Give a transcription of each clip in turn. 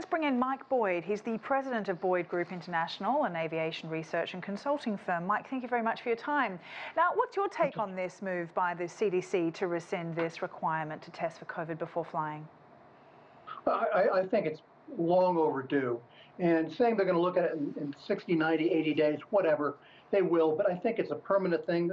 let's bring in Mike Boyd. He's the president of Boyd Group International, an aviation research and consulting firm. Mike, thank you very much for your time. Now, what's your take on this move by the CDC to rescind this requirement to test for COVID before flying? I think it's long overdue. And saying they're going to look at it in 60, 90, 80 days, whatever, they will. But I think it's a permanent thing.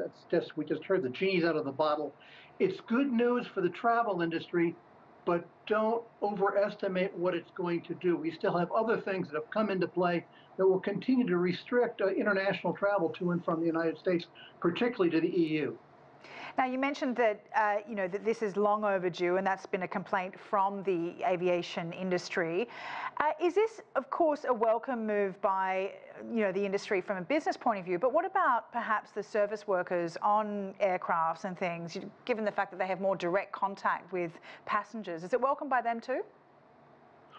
We just heard the genie's out of the bottle. It's good news for the travel industry, but don't overestimate what it's going to do. We still have other things that have come into play that will continue to restrict international travel to and from the United States, particularly to the EU. Now, you mentioned that, that this is long overdue, and that's been a complaint from the aviation industry. Is this, of course, a welcome move by, the industry from a business point of view, but what about perhaps the service workers on aircrafts and things, given the fact that they have more direct contact with passengers? Is it welcomed by them too?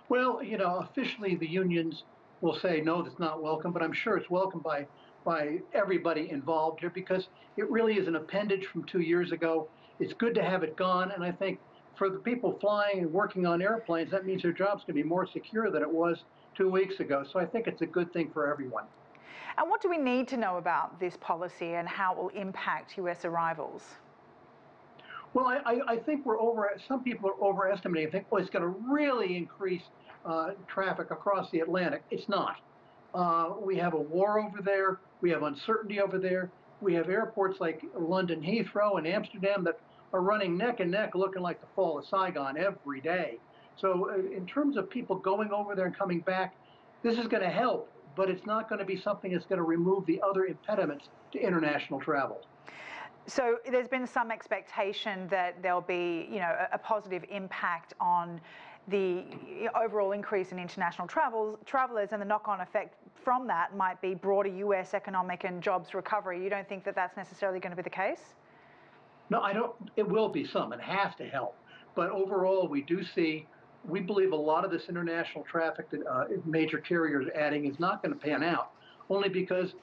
Well, officially the unions will say, no, that's not welcome, but I'm sure it's welcomed by everybody involved here, because it really is an appendage from 2 years ago. It's good to have it gone, and I think for the people flying and working on airplanes, that means their job's going to be more secure than it was 2 weeks ago. So I think it's a good thing for everyone. And what do we need to know about this policy and how it will impact US arrivals? Well, I think some people are overestimating. I think, it's going to really increase traffic across the Atlantic. It's not. We have a war over there. We have uncertainty over there. We have airports like London Heathrow and Amsterdam that are running neck and neck, looking like the fall of Saigon every day. So in terms of people going over there and coming back, this is going to help, but it's not going to be something that's going to remove the other impediments to international travel. So there's been some expectation that there'll be, a positive impact on the overall increase in international travelers, and the knock-on effect from that might be broader US economic and jobs recovery. You don't think that that's necessarily going to be the case? No, I don't. It will be some. It has to help. But overall, we believe a lot of this international traffic that major carriers are adding is not going to pan out, only because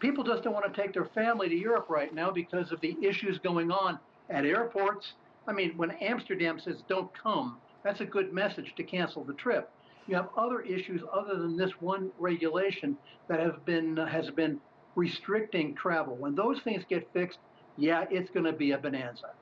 people just don't want to take their family to Europe right now because of the issues going on at airports. I mean, when Amsterdam says don't come, that's a good message to cancel the trip. You have other issues other than this one regulation that has been restricting travel. When those things get fixed, yeah, it's going to be a bonanza.